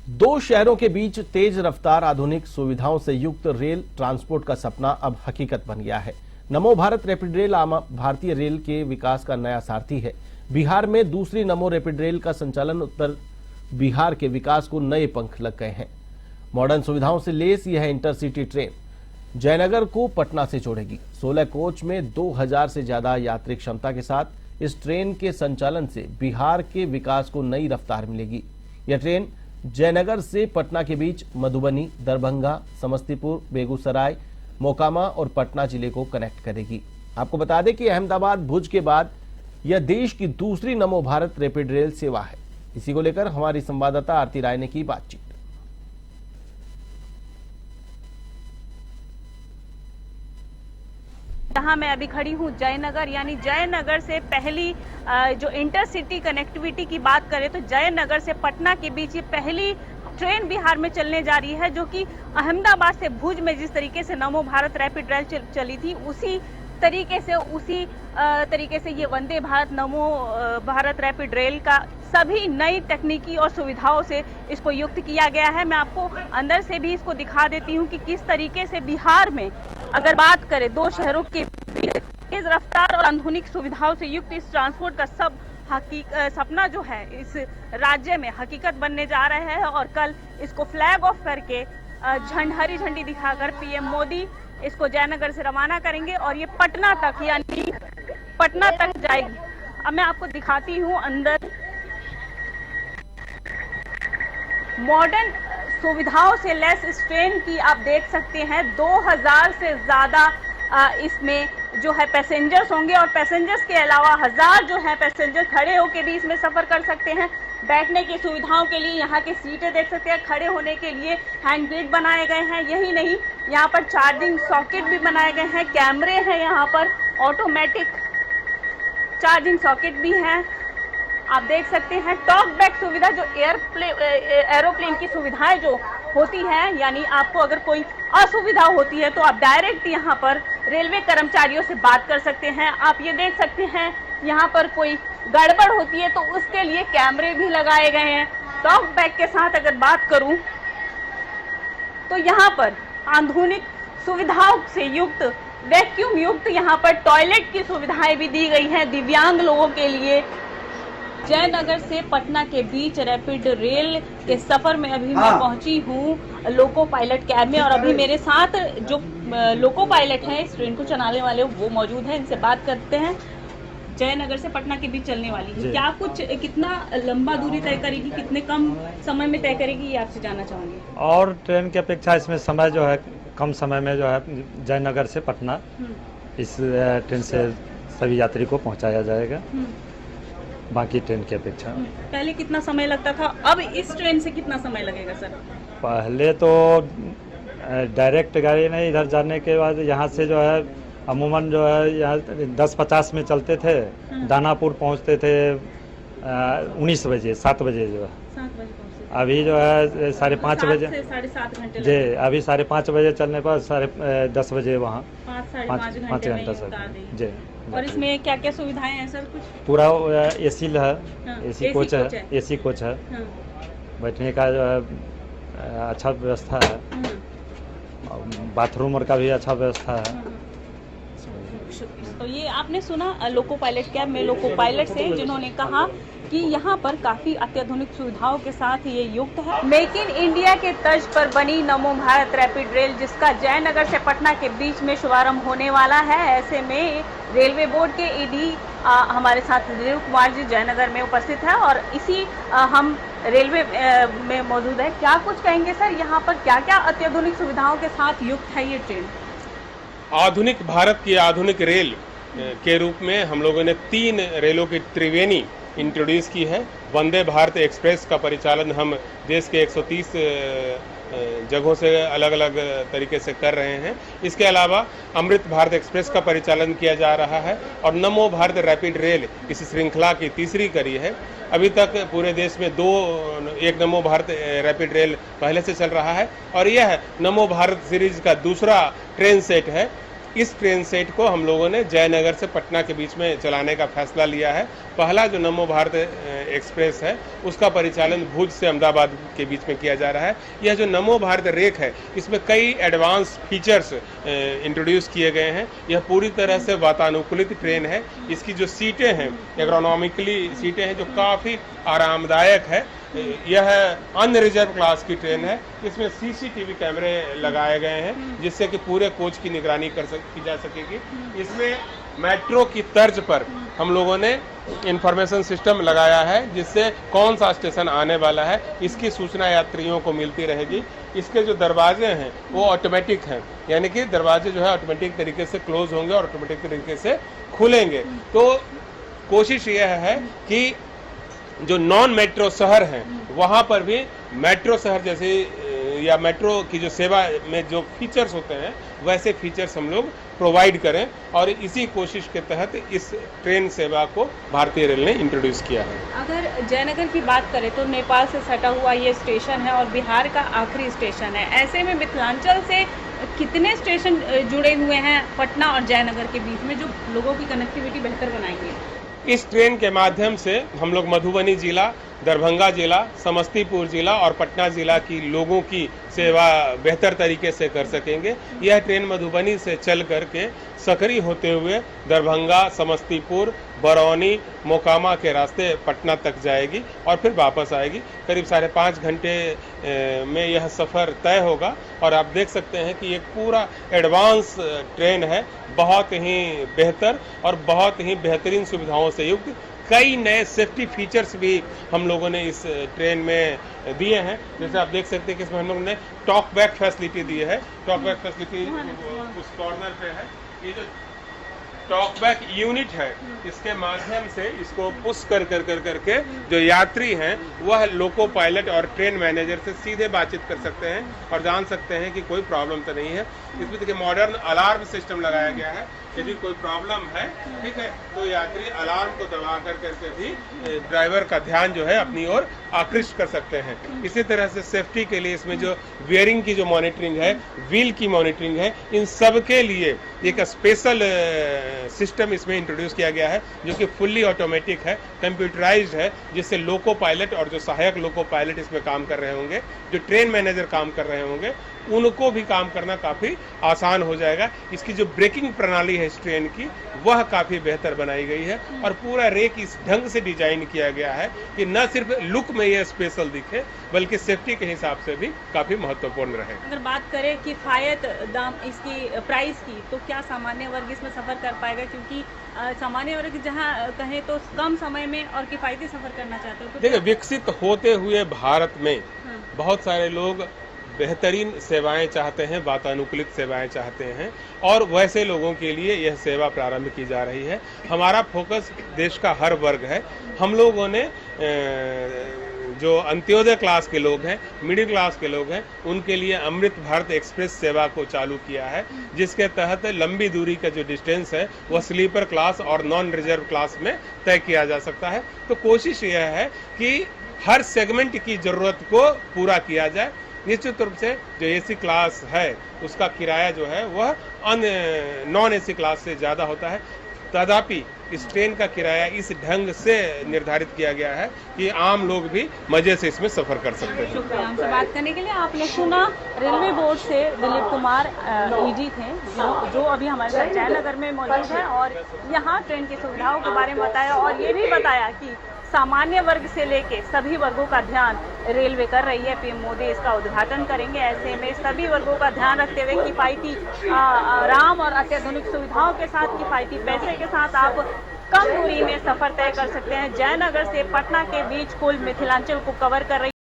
दो शहरों के बीच तेज रफ्तार आधुनिक सुविधाओं से युक्त रेल ट्रांसपोर्ट का सपना अब हकीकत बन गया है। नमो भारत रैपिड रेल भारतीय रेल के विकास का नया सारथी है। बिहार में दूसरी नमो रैपिड रेल का संचालन उत्तर बिहार के विकास को नए पंख लग गए हैं। मॉडर्न सुविधाओं से लेस यह इंटरसिटी ट्रेन जयनगर को पटना से जोड़ेगी। 16 कोच में 2000 से ज्यादा यात्री क्षमता के साथ इस ट्रेन के संचालन से बिहार के विकास को नई रफ्तार मिलेगी। यह ट्रेन जयनगर से पटना के बीच मधुबनी, दरभंगा, समस्तीपुर, बेगूसराय, मोकामा और पटना जिले को कनेक्ट करेगी। आपको बता दें कि अहमदाबाद, भुज के बाद यह देश की दूसरी नमो भारत रैपिड रेल सेवा है। इसी को लेकर हमारी संवाददाता आरती राय ने की बातचीत। जहां मैं अभी खड़ी हूं जयनगर, यानी जयनगर से पहली जो इंटरसिटी कनेक्टिविटी की बात करें तो जयनगर से पटना के बीच ये पहली ट्रेन बिहार में चलने जा रही है, जो कि अहमदाबाद से भुज में जिस तरीके से नमो भारत रैपिड रेल चली थी उसी तरीके से ये वंदे भारत नमो भारत रैपिड रेल का सभी नई तकनीकी और सुविधाओं से इसको युक्त किया गया है। मैं आपको अंदर से भी इसको दिखा देती हूँ कि किस तरीके से बिहार में अगर बात करें दो शहरों के तेज रफ्तार और आधुनिक सुविधाओं से युक्त इस ट्रांसपोर्ट का सपना जो है इस राज्य में हकीकत बनने जा रहा है। और कल इसको फ्लैग ऑफ करके हरी झंडी दिखाकर पीएम मोदी इसको जयनगर से रवाना करेंगे और ये पटना तक, यानी पटना तक जाएगी। अब मैं आपको दिखाती हूँ अंदर मॉडर्न सुविधाओं से लेस इस ट्रेन की आप देख सकते हैं 2000 से ज्यादा इसमें जो है पैसेंजर्स होंगे और पैसेंजर्स के अलावा 1000 जो है पैसेंजर खड़े होकर भी इसमें सफर कर सकते हैं। बैठने की सुविधाओं के लिए यहाँ की सीटें देख सकते हैं, खड़े होने के लिए हैंड ब्रेक बनाए गए हैं। यही नहीं, यहाँ पर चार्जिंग सॉकेट भी बनाए गए हैं, कैमरे हैं, यहाँ पर ऑटोमेटिक चार्जिंग सॉकेट भी हैं। आप देख सकते हैं टॉक बैक सुविधा, जो एरोप्लेन की सुविधाएं जो होती हैं, यानी आपको अगर कोई असुविधा होती है तो आप डायरेक्ट यहाँ पर रेलवे कर्मचारियों से बात कर सकते हैं। आप ये देख सकते हैं यहाँ पर कोई गड़बड़ होती है तो उसके लिए कैमरे भी लगाए गए हैं। टॉक बैक के साथ अगर बात करूं तो यहाँ पर आधुनिक सुविधाओं से युक्त, वैक्यूम युक्त यहाँ पर टॉयलेट की सुविधाएं भी दी गई हैं दिव्यांग लोगों के लिए। जयनगर से पटना के बीच रैपिड रेल के सफर में अभी मैं पहुंची हूं लोको पायलट कैब में, और अभी मेरे साथ जो लोको पायलट है इस ट्रेन को चलाने वाले वो मौजूद हैं। इनसे बात करते हैं। जयनगर से पटना के बीच चलने वाली है, क्या कितना लंबा दूरी तय करेगी, कितने कम समय में तय करेगी, ये आपसे जानना चाहूंगी। और ट्रेन की अपेक्षा इसमें समय जो है कम समय में जो है जयनगर से पटना इस ट्रेन से सभी यात्री को पहुंचाया जाएगा बाकी ट्रेन की अपेक्षा। पहले कितना समय लगता था, अब इस ट्रेन से कितना समय लगेगा सर? पहले तो डायरेक्ट गाड़ी नहीं, इधर जाने के बाद यहाँ से जो है अमूमन जो है यहाँ 10:50 में चलते थे, दानापुर पहुँचते थे 19 बजे 7 बजे जो है। 7 बजे पहुँचते। अभी जो है 5:30 बजे, 7.5 घंटे जी अभी 5:30 बजे चलने पर 10:30 बजे वहाँ 5 घंटे सर जी। और इसमें क्या क्या सुविधाएं हैं सर? कुछ पूरा एसी है, एसी कोच है, एसी कोच है, बैठने का जो है अच्छा व्यवस्था है, बाथरूम और का भी अच्छा व्यवस्था है। तो ये आपने सुना लोको पायलट कैब में लोको पायलट से, जिन्होंने कहा कि यहाँ पर काफी अत्याधुनिक सुविधाओं के साथ ये युक्त है। मेक इन इंडिया के तर्ज पर बनी नमो भारत रैपिड रेल, जिसका जयनगर से पटना के बीच में शुभारंभ होने वाला है। ऐसे में रेलवे बोर्ड के ईडी हमारे साथ दिलीप कुमार जी जयनगर में उपस्थित है और इसी हम रेलवे में मौजूद है। क्या कुछ कहेंगे सर, यहाँ पर क्या क्या अत्याधुनिक सुविधाओं के साथ युक्त है ये ट्रेन? आधुनिक भारत की आधुनिक रेल के रूप में हम लोगों ने 3 रेलों की त्रिवेणी इंट्रोड्यूस की है। वंदे भारत एक्सप्रेस का परिचालन हम देश के 130 जगहों से अलग अलग तरीके से कर रहे हैं। इसके अलावा अमृत भारत एक्सप्रेस का परिचालन किया जा रहा है और नमो भारत रैपिड रेल इस श्रृंखला की तीसरी कड़ी है। अभी तक पूरे देश में एक नमो भारत रैपिड रेल पहले से चल रहा है और यह नमो भारत सीरीज का दूसरा ट्रेन सेट है। इस ट्रेन सेट को हम लोगों ने जयनगर से पटना के बीच में चलाने का फैसला लिया है। पहला जो नमो भारत एक्सप्रेस है उसका परिचालन भुज से अहमदाबाद के बीच में किया जा रहा है। यह जो नमो भारत रेक है इसमें कई एडवांस फीचर्स इंट्रोड्यूस किए गए हैं। यह पूरी तरह से वातानुकूलित ट्रेन है। इसकी जो सीटें हैं एग्रोनॉमिकली सीटें हैं जो काफ़ी आरामदायक है। यह अनरिजर्व क्लास की ट्रेन है। इसमें सीसीटीवी कैमरे लगाए गए हैं जिससे कि पूरे कोच की निगरानी की जा सकेगी। इसमें मेट्रो की तर्ज पर हम लोगों ने इंफॉर्मेशन सिस्टम लगाया है जिससे कौन सा स्टेशन आने वाला है इसकी सूचना यात्रियों को मिलती रहेगी। इसके जो दरवाजे हैं वो ऑटोमेटिक हैं, यानी कि दरवाजे जो है ऑटोमेटिक तरीके से क्लोज होंगे और ऑटोमेटिक तरीके से खुलेंगे। तो कोशिश यह है कि जो नॉन मेट्रो शहर हैं वहाँ पर भी मेट्रो शहर जैसे या मेट्रो की जो सेवा में जो फीचर्स होते हैं वैसे फीचर्स हम लोग प्रोवाइड करें, और इसी कोशिश के तहत इस ट्रेन सेवा को भारतीय रेल ने इंट्रोड्यूस किया है। अगर जयनगर की बात करें तो नेपाल से सटा हुआ ये स्टेशन है और बिहार का आखिरी स्टेशन है। ऐसे में मिथिलांचल से कितने स्टेशन जुड़े हुए हैं पटना और जयनगर के बीच में जो लोगों की कनेक्टिविटी बेहतर बनाएंगे? इस ट्रेन के माध्यम से हम लोग मधुबनी जिला, दरभंगा जिला, समस्तीपुर जिला और पटना जिला की लोगों की सेवा बेहतर तरीके से कर सकेंगे। यह ट्रेन मधुबनी से चल करके सकरी होते हुए दरभंगा, समस्तीपुर, बरौनी, मोकामा के रास्ते पटना तक जाएगी और फिर वापस आएगी। करीब 5.5 घंटे में यह सफ़र तय होगा। और आप देख सकते हैं कि एक पूरा एडवांस ट्रेन है, बहुत ही बेहतर और बहुत ही बेहतरीन सुविधाओं से युक्त। कई नए सेफ्टी फीचर्स भी हम लोगों ने इस ट्रेन में दिए हैं। जैसे आप देख सकते हैं कि इसमें हम लोगों ने टॉक बैक फैसिलिटी दी है। टॉक बैक फैसिलिटी उस कॉर्नर पे है। ये जो टॉक बैक यूनिट है इसके माध्यम से इसको पुश करके जो यात्री हैं वह लोको पायलट और ट्रेन मैनेजर से सीधे बातचीत कर सकते हैं और जान सकते हैं कि कोई प्रॉब्लम तो नहीं है। इसमें देखिए मॉडर्न अलार्म सिस्टम लगाया गया है। यदि कोई प्रॉब्लम है, ठीक है, तो यात्री अलार्म को दबा करके भी ड्राइवर का ध्यान जो है अपनी ओर आकृष्ट कर सकते हैं। इसी तरह से सेफ्टी के लिए इसमें जो बियरिंग की जो मॉनिटरिंग है, व्हील की मॉनिटरिंग है, इन सब के लिए एक स्पेशल सिस्टम इसमें इंट्रोड्यूस किया गया है जो कि फुल्ली ऑटोमेटिक है, कंप्यूटराइज्ड है, जिससे लोको पायलट और जो सहायक लोको पायलट इसमें काम कर रहे होंगे, जो ट्रेन मैनेजर काम कर रहे होंगे, उनको भी काम करना काफ़ी आसान हो जाएगा। इसकी जो ब्रेकिंग प्रणाली है इस ट्रेन की वह काफ़ी बेहतर बनाई गई है और पूरा रेक इस ढंग से डिजाइन किया गया है कि न सिर्फ लुक में ये स्पेशल दिखे बल्कि सेफ्टी के हिसाब से भी काफ़ी महत्वपूर्ण रहे। अगर बात करें किफ़ायत दाम इसकी प्राइस की, तो क्या सामान्य वर्ग इसमें सफ़र कर पाएगा? क्योंकि सामान्य वर्ग जहाँ कहें तो कम समय में और किफ़ायती सफ़र करना चाहते हो तो देखिए, विकसित होते हुए भारत में बहुत सारे लोग बेहतरीन सेवाएं चाहते हैं, वातानुकूलित सेवाएं चाहते हैं और वैसे लोगों के लिए यह सेवा प्रारंभ की जा रही है। हमारा फोकस देश का हर वर्ग है। हम लोगों ने जो अंत्योदय क्लास के लोग हैं, मिडिल क्लास के लोग हैं, उनके लिए अमृत भारत एक्सप्रेस सेवा को चालू किया है, जिसके तहत लंबी दूरी का जो डिस्टेंस है वह स्लीपर क्लास और नॉन रिजर्व क्लास में तय किया जा सकता है। तो कोशिश यह है कि हर सेगमेंट की ज़रूरत को पूरा किया जाए। निश्चित रूप से जो एसी क्लास है उसका किराया जो है वह नॉन एसी क्लास से ज़्यादा होता है। तथापि इस ट्रेन का किराया इस ढंग से निर्धारित किया गया है कि आम लोग भी मजे से इसमें सफर कर सकते हैं। शुक्रिया हमसे बात करने के लिए। आपने सुना रेलवे बोर्ड से दिलीप कुमार ईजी थे जो अभी हमारे साथ जयनगर में मौजूद है और यहाँ ट्रेन की सुविधाओं के बारे में बताया और ये भी बताया कि सामान्य वर्ग से लेके सभी वर्गों का ध्यान रेलवे कर रही है। पीएम मोदी इसका उद्घाटन करेंगे। ऐसे में सभी वर्गों का ध्यान रखते हुए किफ़ायती आराम और अत्याधुनिक सुविधाओं के साथ, किफ़ायती पैसे के साथ आप कम दूरी में सफ़र तय कर सकते हैं। जयनगर से पटना के बीच कुल मिथिलांचल को कवर कर रही